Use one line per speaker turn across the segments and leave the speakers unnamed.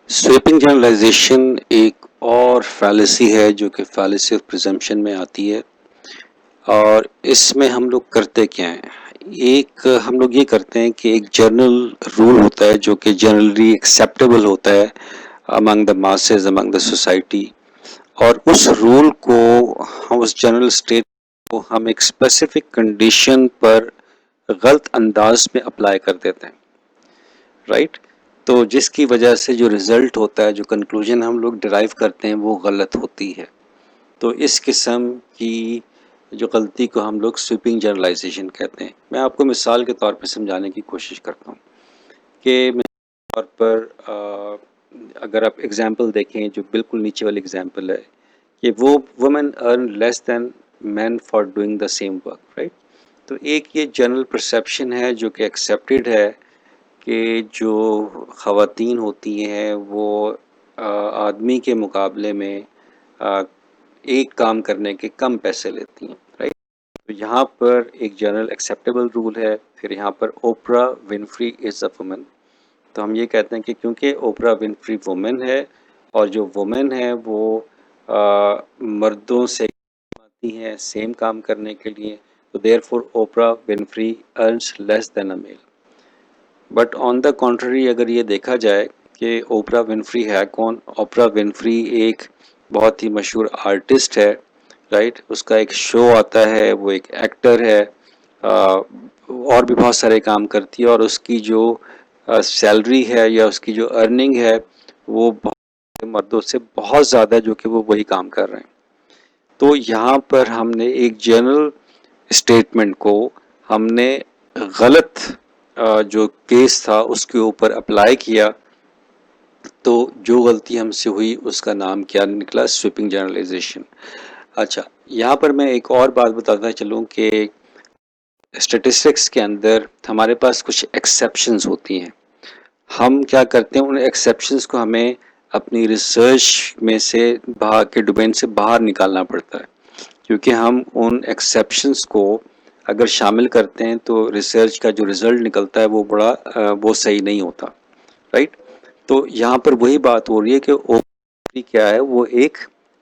Sweeping generalisation एक और fallacy है जो कि फैलेसी ऑफ प्रिजम्पशन में आती है, और इसमें हम लोग करते क्या हैं, एक हम लोग ये करते हैं कि एक जनरल रूल होता है जो कि जनरली एक्सेप्टेबल होता है among the masses, among the society, और उस रूल को हम, उस जनरल स्टेट को हम एक स्पेसिफिक कंडीशन पर गलत अंदाज में अप्लाई कर देते हैं, राइट। तो जिसकी वजह से जो रिजल्ट होता है, जो कंक्लूजन हम लोग डिराइव करते हैं, वो गलत होती है। तो इस किस्म की जो गलती को हम लोग स्वीपिंग जनरलाइजेशन कहते हैं। मैं आपको मिसाल के तौर पर समझाने की कोशिश करता हूँ कि मिसाल के तौर पर अगर आप एग्जाम्पल देखें, जो बिल्कुल नीचे वाली एग्जाम्पल है कि वो women earn less than man for doing the same work, right. तो एक ये जनरल परसेप्शन है जो कि एक्सेप्टेड है कि जो ख़वातीन होती हैं वो आदमी के मुकाबले में एक काम करने के कम पैसे लेती हैं, राइट। तो यहाँ पर एक जनरल एक्सेप्टेबल रूल है। फिर यहाँ पर ओपरा विनफ्री इज़ अ वुमन, तो हम ये कहते हैं कि क्योंकि ओपरा विनफ्री वुमेन है और जो वुमेन है वो मर्दों से आती हैं सेम काम करने के लिए, तो therefore Oprah Winfrey earns less than a male. But on the contrary अगर ये देखा जाए कि ओपरा विनफ्री है कौन, ओपरा विनफ्री एक बहुत ही मशहूर आर्टिस्ट है, राइट। उसका एक शो आता है, वो एक एक्टर है, और भी बहुत सारे काम करती है, और उसकी जो सैलरी है या उसकी जो अर्निंग है वो मर्दों से बहुत ज़्यादा, जो कि वो वही काम कर रहे हैं। तो यहाँ पर हमने एक जनरल स्टेटमेंट को हमने गलत जो केस था उसके ऊपर अप्लाई किया, तो जो गलती हमसे हुई उसका नाम क्या निकला, स्वीपिंग जनरलाइजेशन। अच्छा, यहाँ पर मैं एक और बात बताता चलूँ कि स्टेटिस्टिक्स के अंदर हमारे पास कुछ एक्सेप्शंस होती हैं। हम क्या करते हैं, उन एक्सेप्शंस को हमें अपनी रिसर्च में से बाहर के डोमेन से बाहर निकालना पड़ता है, क्योंकि हम उन एक्सेप्शंस को अगर शामिल करते हैं तो रिसर्च का जो रिज़ल्ट निकलता है वो वो सही नहीं होता, राइट। तो यहाँ पर वही बात हो रही है कि ओपन क्या है, वो एक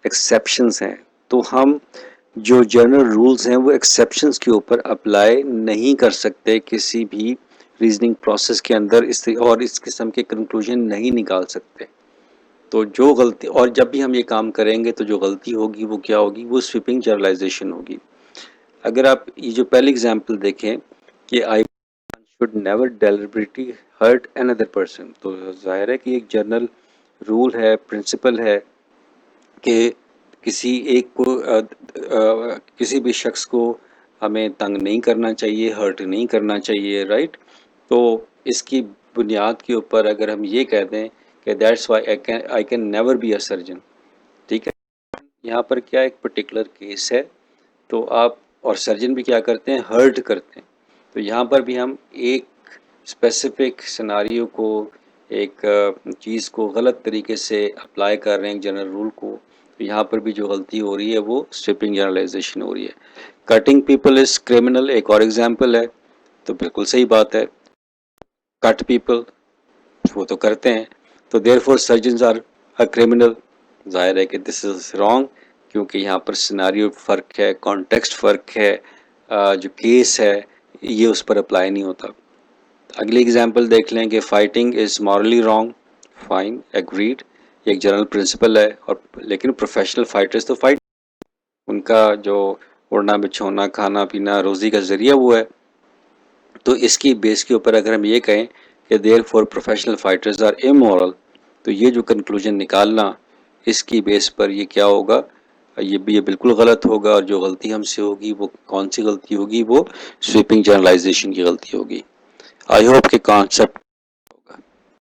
एक्सेप्शंस हैं। तो हम जो जनरल रूल्स हैं वो एक्सेप्शंस के ऊपर अप्लाई नहीं कर सकते किसी भी रीजनिंग प्रोसेस के अंदर, और इस किस्म के कंक्लूजन नहीं निकाल सकते। तो जो गलती, और जब भी हम ये काम करेंगे तो जो गलती होगी वो क्या होगी, वो स्वीपिंग जनरलाइजेशन होगी। अगर आप ये जो पहली एग्जांपल देखें कि I should never deliberately hurt another person, तो जाहिर है कि एक जनरल रूल है, प्रिंसिपल है कि किसी एक को किसी भी शख्स को हमें तंग नहीं करना चाहिए, हर्ट नहीं करना चाहिए, राइट। तो इसकी बुनियाद के ऊपर अगर हम ये कह दें कि that's why I can never be a surgeon, ठीक है। यहाँ पर क्या एक पर्टिकुलर केस है, तो आप, और सर्जन भी क्या करते हैं, हर्ट करते हैं। तो यहाँ पर भी हम एक स्पेसिफिक सिनारियो को, एक चीज़ को गलत तरीके से अप्लाई कर रहे हैं, जनरल रूल को। तो यहाँ पर भी जो गलती हो रही है वो स्वीपिंग जनरलाइजेशन हो रही है। कटिंग पीपल इज़ क्रिमिनल एक और एग्जांपल है, तो बिल्कुल सही बात है, कट पीपल वो तो करते हैं, तो therefore surgeons are a criminal. जाहिर है कि दिस इज रॉन्ग, क्योंकि यहाँ पर सिनारियो फ़र्क है, कॉन्टेक्स्ट फ़र्क है, जो केस है ये उस पर अप्लाई नहीं होता। अगली एग्जांपल देख लें कि fighting is morally wrong, fine, agreed, एक जनरल प्रिंसिपल है, और लेकिन प्रोफेशनल फाइटर्स तो फाइट, उनका जो उड़ना बिछोना, खाना पीना, रोज़ी का ज़रिया वो है। तो इसकी बेस के ऊपर अगर हम ये कहें कि therefore professional fighters are immoral, तो ये जो कंक्लूजन निकालना, इसकी बेस पर ये क्या होगा, ये बिल्कुल गलत होगा, और जो गलती हमसे होगी वो कौन सी गलती होगी, वो स्वीपिंग जनरलाइजेशन की गलती होगी। आई होप कि कॉन्सेप्ट